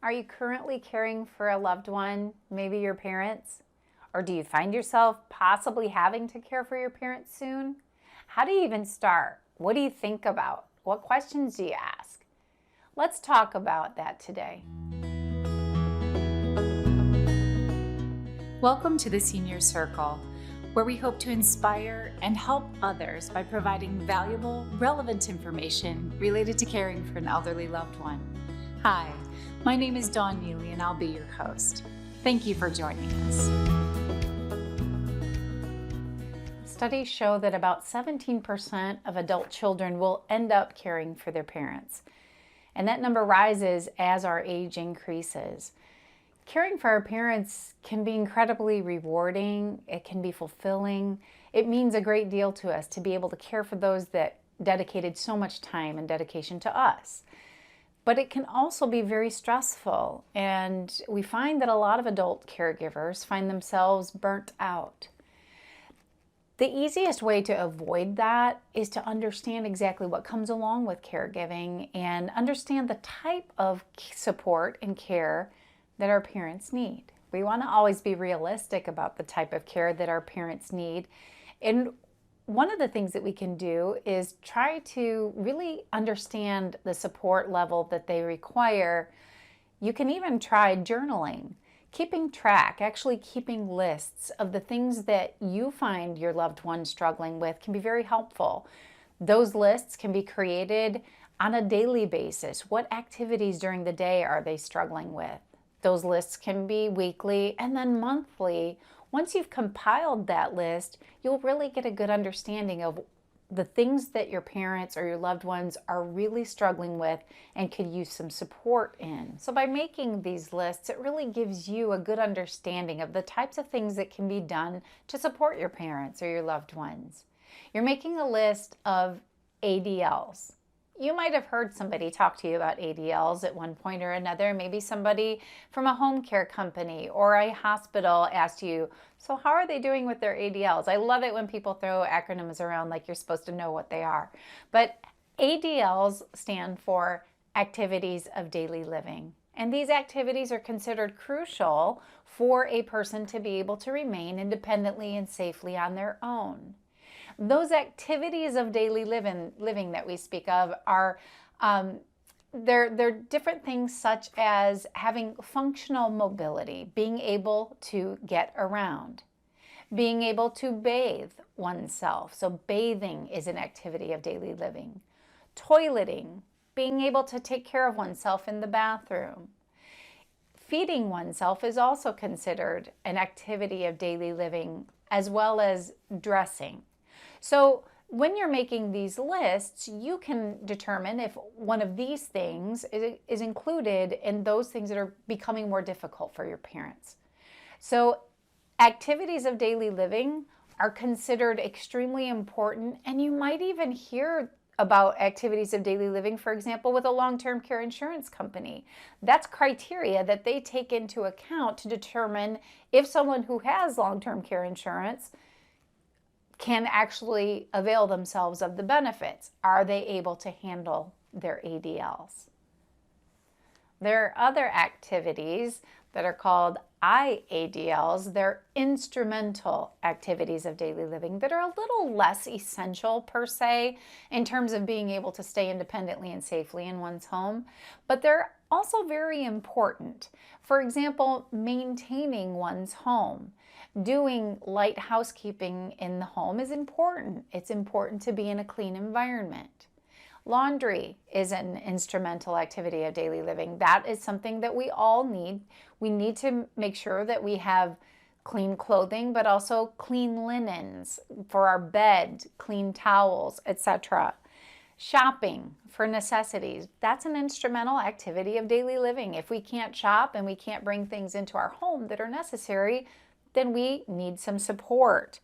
Are you currently caring for a loved one, maybe your parents? Or do you find yourself possibly having to care for your parents soon? How do you even start? What do you think about? What questions do you ask? Let's talk about that today. Welcome to the Senior Circle, where we hope to inspire and help others by providing valuable, relevant information related to caring for an elderly loved one. Hi, my name is Dawn Neely and I'll be your host. Thank you for joining us. Studies show that about 17% of adult children will end up caring for their parents. And that number rises as our age increases. Caring for our parents can be incredibly rewarding. It can be fulfilling. It means a great deal to us to be able to care for those that dedicated so much time and dedication to us. But it can also be very stressful, and we find that a lot of adult caregivers find themselves burnt out. The easiest way to avoid that is to understand exactly what comes along with caregiving and understand the type of support and care that our parents need. We want to always be realistic about the type of care that our parents need. And one of the things that we can do is try to really understand the support level that they require. You can even try journaling, keeping track, actually keeping lists of the things that you find your loved one struggling with can be very helpful. Those lists can be created on a daily basis. What activities during the day are they struggling with? Those lists can be weekly and then monthly. Once you've compiled that list, you'll really get a good understanding of the things that your parents or your loved ones are really struggling with and could use some support in. So by making these lists, it really gives you a good understanding of the types of things that can be done to support your parents or your loved ones. You're making a list of ADLs. You might have heard somebody talk to you about ADLs at one point or another. Maybe somebody from a home care company or a hospital asked you, so how are they doing with their ADLs? I love it when people throw acronyms around like you're supposed to know what they are. But ADLs stand for activities of daily living. And these activities are considered crucial for a person to be able to remain independently and safely on their own. Those activities of daily living that we speak of are they're different things, such as having functional mobility, being able to get around, being able to bathe oneself. So bathing is an activity of daily living. Toileting, being able to take care of oneself in the bathroom. Feeding oneself is also considered an activity of daily living, as well as dressing. So when you're making these lists, you can determine if one of these things is included in those things that are becoming more difficult for your parents. So activities of daily living are considered extremely important, and you might even hear about activities of daily living, for example, with a long-term care insurance company. That's criteria that they take into account to determine if someone who has long-term care insurance can actually avail themselves of the benefits. Are they able to handle their ADLs? There are other activities that are called IADLs. They're instrumental activities of daily living that are a little less essential per se in terms of being able to stay independently and safely in one's home, but they're also very important. For example, maintaining one's home. Doing light housekeeping in the home is important. It's important to be in a clean environment. Laundry is an instrumental activity of daily living. That is something that we all need. We need to make sure that we have clean clothing, but also clean linens for our bed, clean towels, etc. Shopping for necessities, that's an instrumental activity of daily living. If we can't shop and we can't bring things into our home that are necessary, then we need some support.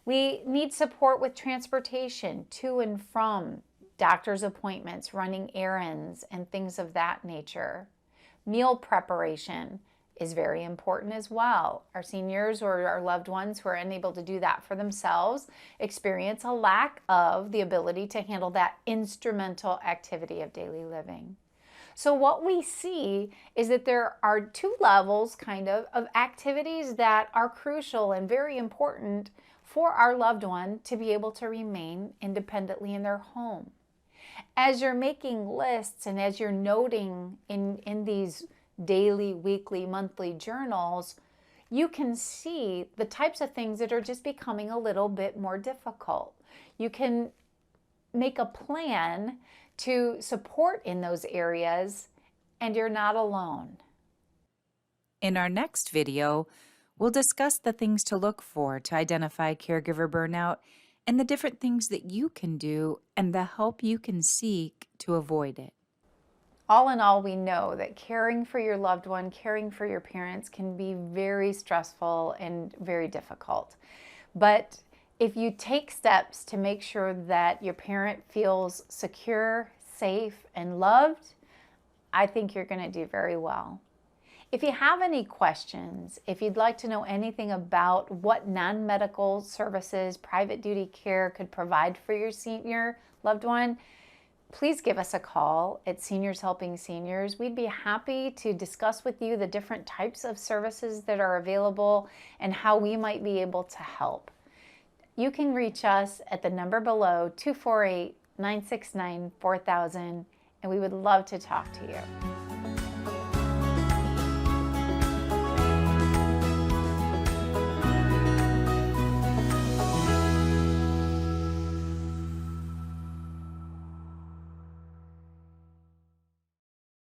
We need support with transportation to and from doctor's appointments, running errands, and things of that nature. Meal preparation is very important as well. Our seniors or our loved ones who are unable to do that for themselves experience a lack of the ability to handle that instrumental activity of daily living. So what we see is that there are two levels of activities that are crucial and very important for our loved one to be able to remain independently in their home. As you're making lists and as you're noting in these daily, weekly, monthly journals, you can see the types of things that are just becoming a little bit more difficult. You can make a plan to support in those areas, and you're not alone. In our next video, we'll discuss the things to look for to identify caregiver burnout and the different things that you can do and the help you can seek to avoid it. All in all, we know that caring for your loved one, caring for your parents can be very stressful and very difficult. But if you take steps to make sure that your parent feels secure, safe, and loved, I think you're going to do very well. If you have any questions, if you'd like to know anything about what non-medical services private duty care could provide for your senior loved one, please give us a call at Seniors Helping Seniors. We'd be happy to discuss with you the different types of services that are available and how we might be able to help. You can reach us at the number below, 248-969-4000, and we would love to talk to you.